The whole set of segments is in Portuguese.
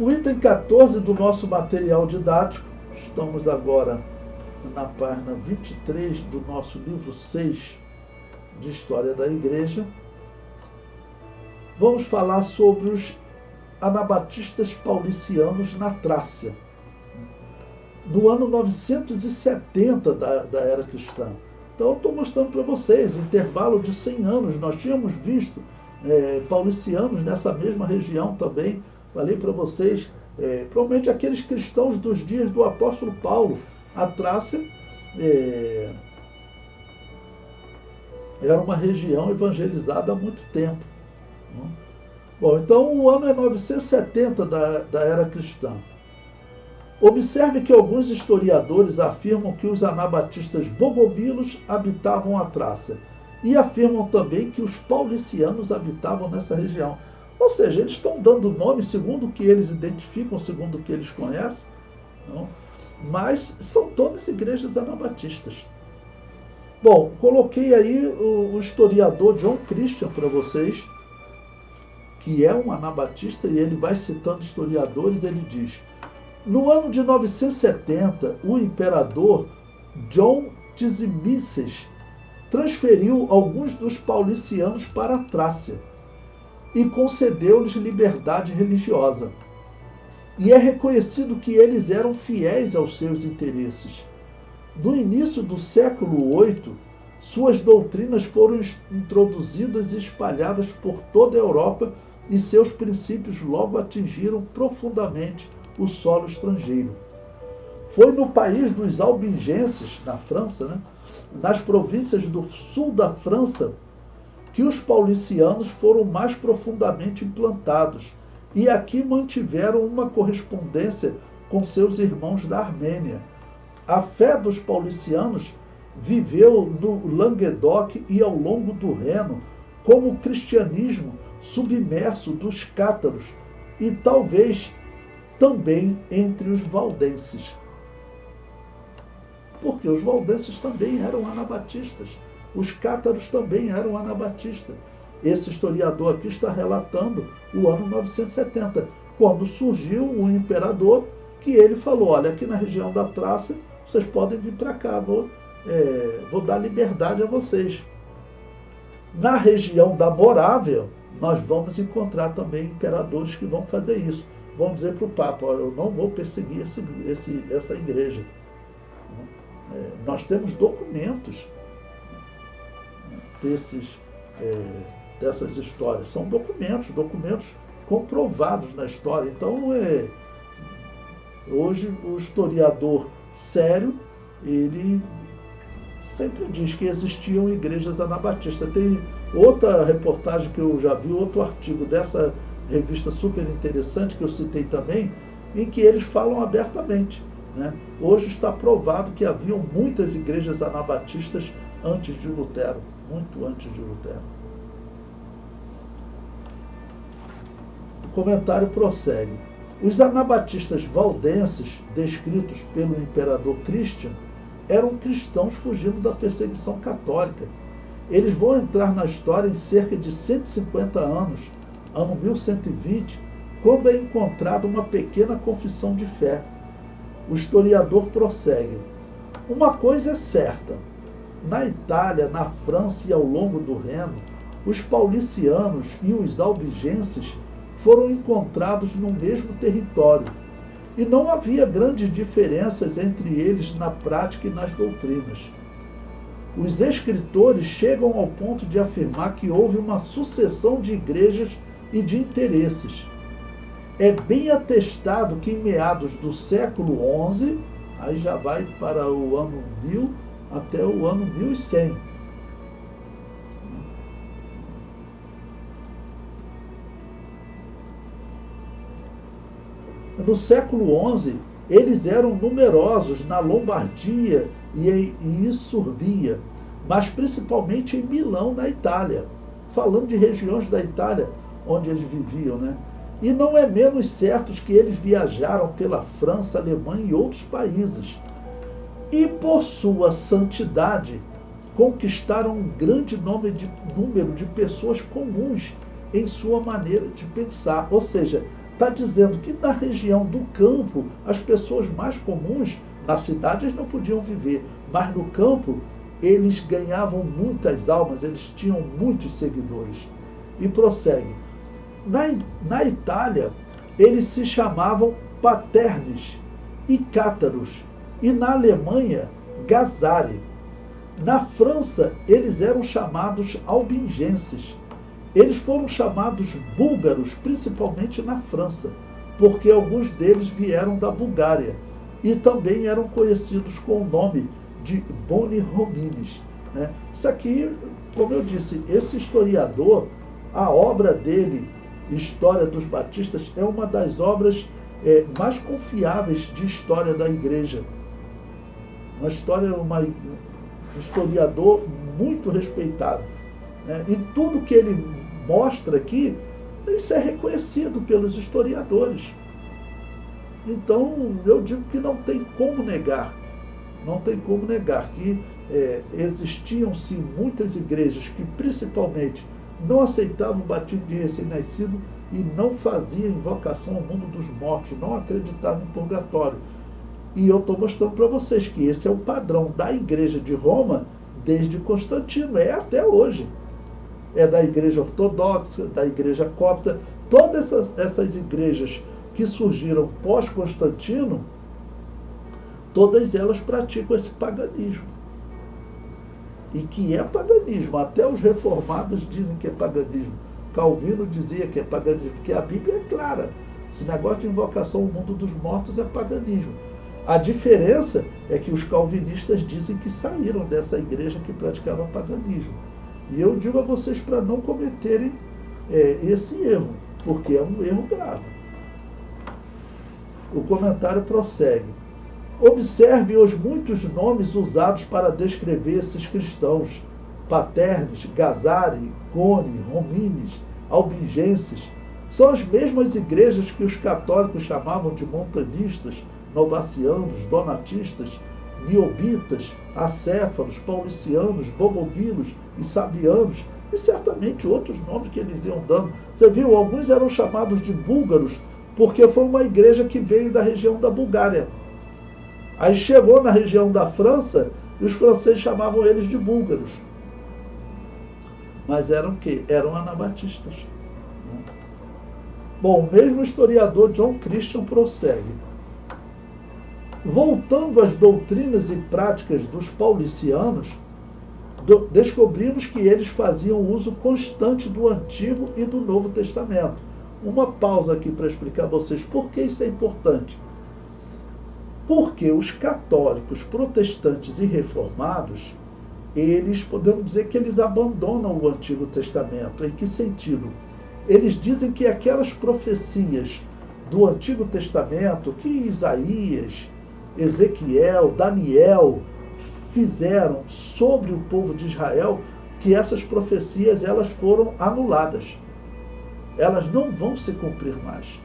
O item 14 do nosso material didático, estamos agora na página 23 do nosso livro 6 de História da Igreja. Vamos falar sobre os anabatistas paulicianos na Trácia, no ano 970 da era cristã. Então, eu estou mostrando para vocês, intervalo de 100 anos, nós tínhamos visto paulicianos nessa mesma região também. Falei para vocês, provavelmente aqueles cristãos dos dias do apóstolo Paulo. A Trácia era uma região evangelizada há muito tempo. Bom, então o ano é 970 da era cristã. Observe que alguns historiadores afirmam que os anabatistas bogomilos habitavam a Trácia e afirmam também que os paulicianos habitavam nessa região. Ou seja, eles estão dando nome segundo o que eles identificam, segundo o que eles conhecem, não? Mas são todas igrejas anabatistas. Bom, coloquei aí o historiador John Christian para vocês, que é um anabatista, e ele vai citando historiadores. Ele diz: no ano de 970, o imperador John Tzimices transferiu alguns dos paulicianos para a Trácia e concedeu-lhes liberdade religiosa. E é reconhecido que eles eram fiéis aos seus interesses. No início do século VIII, suas doutrinas foram introduzidas e espalhadas por toda a Europa, e seus princípios logo atingiram profundamente o solo estrangeiro. Foi no país dos albigenses, na França, nas províncias do sul da França, que os paulicianos foram mais profundamente implantados, e aqui mantiveram uma correspondência com seus irmãos da Armênia. A fé dos paulicianos viveu no Languedoc e ao longo do Reno, como o cristianismo submerso dos cátaros, e talvez também entre os valdenses. Porque os valdenses também eram anabatistas. Os cátaros também eram anabatistas. Esse historiador aqui está relatando o ano 970, quando surgiu um imperador que ele falou: olha, aqui na região da Trácia, vocês podem vir para cá, vou dar liberdade a vocês. Na região da Morávia, nós vamos encontrar também imperadores que vão fazer isso. Vão dizer para o Papa: olha, eu não vou perseguir essa igreja. Nós temos documentos dessas histórias. São documentos comprovados na história. Então, hoje o historiador sério, ele sempre diz que existiam igrejas anabatistas. Tem outra reportagem que eu já vi, outro artigo dessa revista super interessante, que eu citei também, em que eles falam abertamente, Hoje está provado que haviam muitas igrejas anabatistas antes de Lutero, muito antes de Lutero. O comentário prossegue. Os anabatistas valdenses, descritos pelo imperador Christian, eram cristãos fugindo da perseguição católica. Eles vão entrar na história em cerca de 150 anos, ano 1120, quando é encontrada uma pequena confissão de fé. O historiador prossegue. Uma coisa é certa: na Itália, na França e ao longo do Reno, os paulicianos e os albigenses foram encontrados no mesmo território, e não havia grandes diferenças entre eles na prática e nas doutrinas. Os escritores chegam ao ponto de afirmar que houve uma sucessão de igrejas e de interesses. É bem atestado que em meados do século XI, aí já vai para o ano 1000 até o ano 1100, no século XI, eles eram numerosos na Lombardia e em Issurbia, mas principalmente em Milão, na Itália. Falando de regiões da Itália onde eles viviam, E não é menos certo que eles viajaram pela França, Alemanha e outros países. E por sua santidade, conquistaram um grande número de pessoas comuns em sua maneira de pensar. Ou seja, está dizendo que na região do campo, as pessoas mais comuns, na cidade eles não podiam viver, mas no campo eles ganhavam muitas almas, eles tinham muitos seguidores. E prossegue. Na Itália, eles se chamavam paternes e cátaros, e na Alemanha, gazari. Na França, eles eram chamados albingenses. Eles foram chamados búlgaros, principalmente na França, porque alguns deles vieram da Bulgária e também eram conhecidos com o nome de Boni Homines, né? Isso aqui, como eu disse, esse historiador, a obra dele, História dos Batistas, é uma das obras mais confiáveis de história da igreja. Um historiador muito respeitado, né? E tudo que ele mostra aqui, isso é reconhecido pelos historiadores. Então, eu digo que não tem como negar que existiam-se muitas igrejas que principalmente não aceitavam o batismo de recém-nascido e não faziam invocação ao mundo dos mortos, não acreditavam em purgatório. E eu estou mostrando para vocês que esse é o padrão da igreja de Roma desde Constantino, é até hoje. É da igreja ortodoxa, da igreja copta, todas essas igrejas que surgiram pós-Constantino, todas elas praticam esse paganismo. E que é paganismo, até os reformados dizem que é paganismo. Calvino dizia que é paganismo, porque a Bíblia é clara. Esse negócio de invocação ao mundo dos mortos é paganismo. A diferença é que os calvinistas dizem que saíram dessa igreja que praticava paganismo. E eu digo a vocês para não cometerem esse erro, porque é um erro grave. O comentário prossegue. Observe os muitos nomes usados para descrever esses cristãos: paternes, gazari, cone, romines, albingenses. São as mesmas igrejas que os católicos chamavam de montanistas, novacianos, donatistas, niobitas, acéfalos, paulicianos, bogomilos e sabianos, e certamente outros nomes que eles iam dando. Você viu, alguns eram chamados de búlgaros, porque foi uma igreja que veio da região da Bulgária. Aí chegou na região da França e os franceses chamavam eles de búlgaros. Mas eram o quê? Eram anabatistas. Bom, o mesmo historiador John Christian prossegue. Voltando às doutrinas e práticas dos paulicianos, descobrimos que eles faziam uso constante do Antigo e do Novo Testamento. Uma pausa aqui para explicar a vocês por que isso é importante. Porque os católicos, protestantes e reformados, eles, podemos dizer que eles abandonam o Antigo Testamento. Em que sentido? Eles dizem que aquelas profecias do Antigo Testamento, que Isaías, Ezequiel, Daniel fizeram sobre o povo de Israel, que essas profecias elas foram anuladas. Elas não vão se cumprir mais.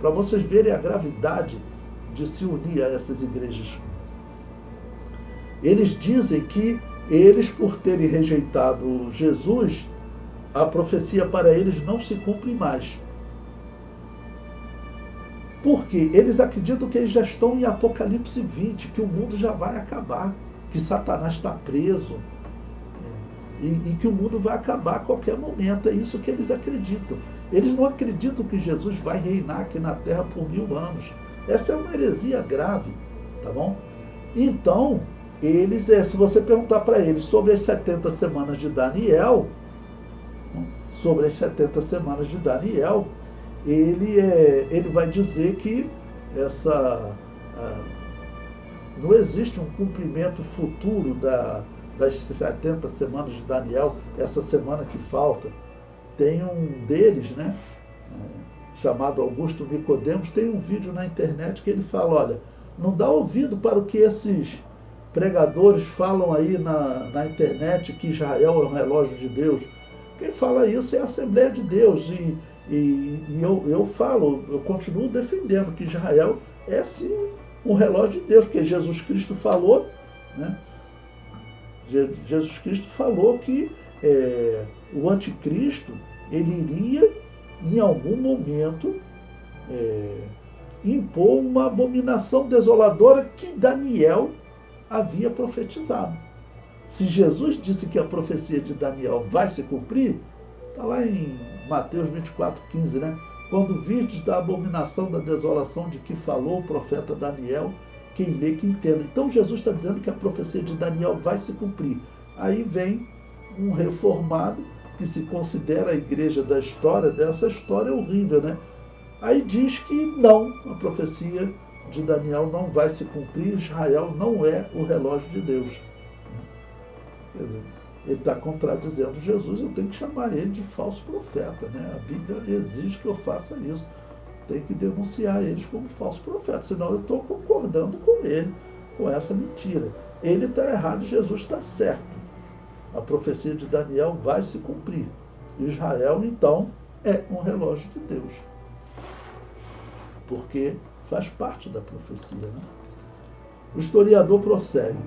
Para vocês verem a gravidade de se unir a essas igrejas. Eles dizem que eles, por terem rejeitado Jesus, a profecia para eles não se cumpre mais. Porque eles acreditam que eles já estão em Apocalipse 20, que o mundo já vai acabar, que Satanás está preso, e que o mundo vai acabar a qualquer momento. É isso que eles acreditam. Eles não acreditam que Jesus vai reinar aqui na Terra por 1000 anos. Essa é uma heresia grave, tá bom? Então, eles, se você perguntar para eles sobre as 70 semanas de Daniel, ele vai dizer que não existe um cumprimento futuro das 70 semanas de Daniel, essa semana que falta. Tem um deles, né, chamado Augusto Nicodemos, tem um vídeo na internet que ele fala, olha, não dá ouvido para o que esses pregadores falam aí na internet, que Israel é um relógio de Deus. Quem fala isso é a Assembleia de Deus, e eu continuo defendendo que Israel é sim um relógio de Deus, porque Jesus Cristo falou, né? Jesus Cristo falou que o anticristo, ele iria em algum momento impor uma abominação desoladora que Daniel havia profetizado. Se Jesus disse que a profecia de Daniel vai se cumprir, está lá em Mateus 24:15, né? Quando virdes da abominação da desolação de que falou o profeta Daniel, quem lê que entenda. Então Jesus está dizendo que a profecia de Daniel vai se cumprir. Aí vem um reformado que se considera a igreja da história, dessa história horrível, né? Aí diz que não, a profecia de Daniel não vai se cumprir, Israel não é o relógio de Deus. Quer dizer, ele está contradizendo Jesus, eu tenho que chamar ele de falso profeta, né? A Bíblia exige que eu faça isso. Tem que denunciar eles como falso profeta, senão eu estou concordando com ele, com essa mentira. Ele está errado, Jesus está certo. A profecia de Daniel vai se cumprir. Israel, então, é um relógio de Deus. Porque faz parte da profecia, né? O historiador prossegue.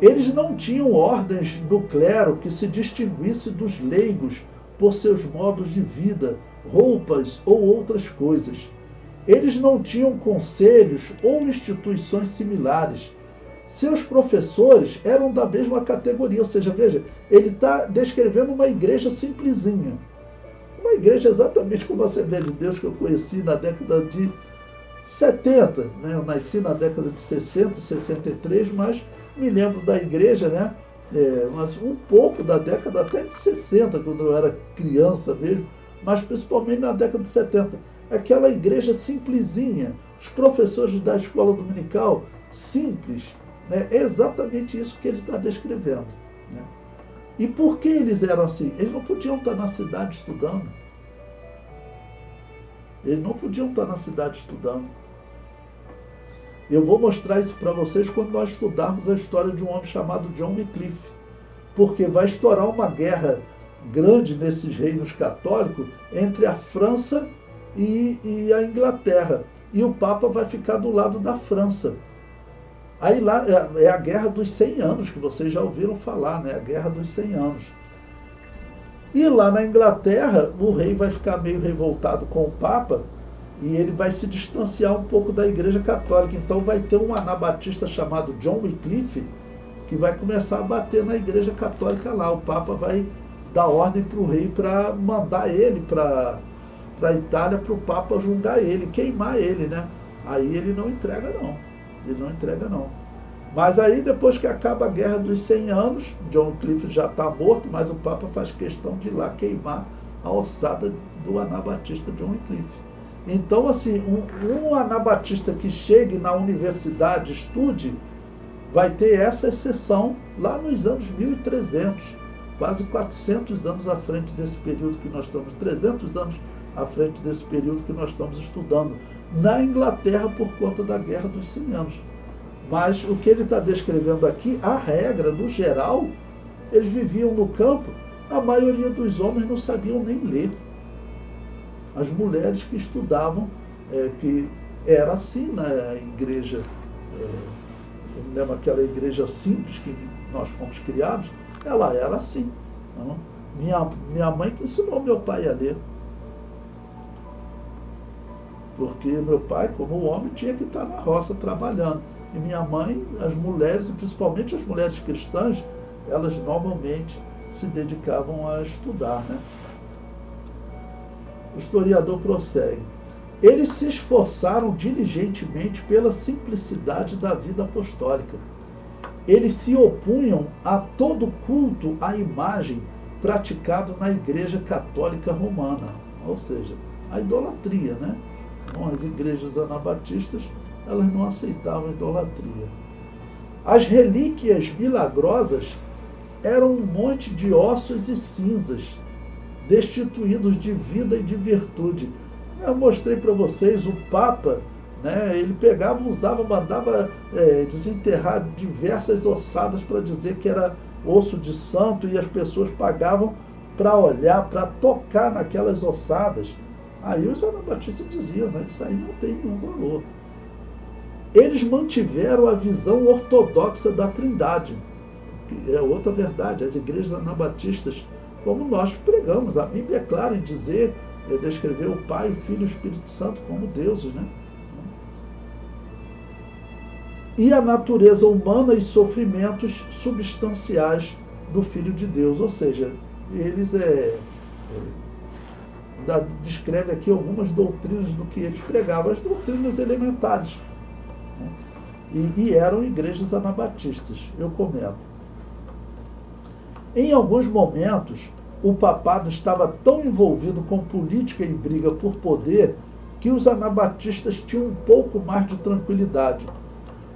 Eles não tinham ordens no clero que se distinguisse dos leigos por seus modos de vida, roupas ou outras coisas. Eles não tinham conselhos ou instituições similares. Seus professores eram da mesma categoria, ou seja, veja, ele está descrevendo uma igreja simplesinha. Uma igreja exatamente como a Assembleia de Deus que eu conheci na década de 70, né? Eu nasci na década de 60, 63, mas me lembro da igreja, né? Mas um pouco da década até de 60, quando eu era criança mesmo, mas principalmente na década de 70. Aquela igreja simplesinha, os professores da escola dominical, simples, né? É exatamente isso que ele está descrevendo, né? E por que eles eram assim? Eles não podiam estar na cidade estudando. Eles não podiam estar na cidade estudando. Eu vou mostrar isso para vocês quando nós estudarmos a história de um homem chamado John Wycliffe, porque vai estourar uma guerra grande nesses reinos católicos entre a França e a Inglaterra. E o Papa vai ficar do lado da França. Aí lá é a Guerra dos 100 Anos, que vocês já ouviram falar, né? A Guerra dos 100 Anos. E lá na Inglaterra, o rei vai ficar meio revoltado com o Papa e ele vai se distanciar um pouco da Igreja Católica. Então vai ter um anabatista chamado John Wycliffe que vai começar a bater na Igreja Católica lá. O Papa vai dar ordem para o rei para mandar ele para a Itália, para o Papa julgar ele, queimar ele, né? Aí ele não entrega não. Ele não entrega não. Mas aí, depois que acaba a Guerra dos 100 Anos, John Wycliffe já está morto, mas o Papa faz questão de ir lá queimar a ossada do anabatista John Wycliffe. Então, assim, um anabatista que chegue na universidade, estude, vai ter essa exceção lá nos anos 1300, quase 400 anos à frente desse período que nós estamos, 300 anos à frente desse período que nós estamos estudando, na Inglaterra por conta da Guerra dos 100 Anos. Mas o que ele está descrevendo aqui, a regra, no geral, eles viviam no campo, a maioria dos homens não sabiam nem ler. As mulheres que estudavam, que era assim na igreja, eu me lembro aquela igreja simples que nós fomos criados, ela era assim. Não? Minha mãe que ensinou meu pai a ler. Porque meu pai, como homem, tinha que estar na roça trabalhando. E minha mãe, as mulheres, e principalmente as mulheres cristãs, elas normalmente se dedicavam a estudar, né? O historiador prossegue. Eles se esforçaram diligentemente pela simplicidade da vida apostólica. Eles se opunham a todo culto à imagem praticado na Igreja Católica Romana, ou seja, a idolatria, né? Bom, as igrejas anabatistas, elas não aceitavam a idolatria. As relíquias milagrosas eram um monte de ossos e cinzas, destituídos de vida e de virtude. Eu mostrei para vocês o Papa, né, ele pegava, usava, mandava desenterrar diversas ossadas para dizer que era osso de santo, e as pessoas pagavam para olhar, para tocar naquelas ossadas. Aí os anabatistas diziam, né, isso aí não tem nenhum valor. Eles mantiveram a visão ortodoxa da Trindade, que é outra verdade. As igrejas anabatistas, como nós pregamos, a Bíblia é clara em dizer Ele descreveu o Pai, o Filho e o Espírito Santo como deuses, né? E a natureza humana e sofrimentos substanciais do Filho de Deus. Ou seja, eles descreve aqui algumas doutrinas do que eles pregavam, as doutrinas elementares. Né? E eram igrejas anabatistas, eu comento. Em alguns momentos, o papado estava tão envolvido com política e briga por poder que os anabatistas tinham um pouco mais de tranquilidade.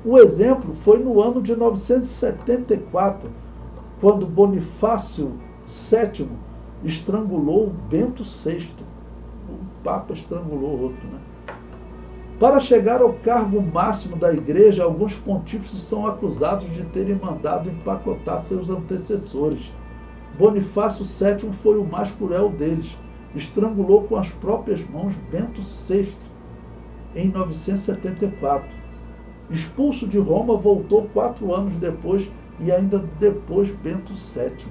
O exemplo foi no ano de 974, quando Bonifácio VII estrangulou Bento VI. Um papa estrangulou o outro, né? Para chegar ao cargo máximo da igreja, alguns pontífices são acusados de terem mandado empacotar seus antecessores. Bonifácio VII foi o mais cruel deles. Estrangulou com as próprias mãos Bento VI, em 974. Expulso de Roma, voltou 4 anos depois, e ainda depois Bento VII.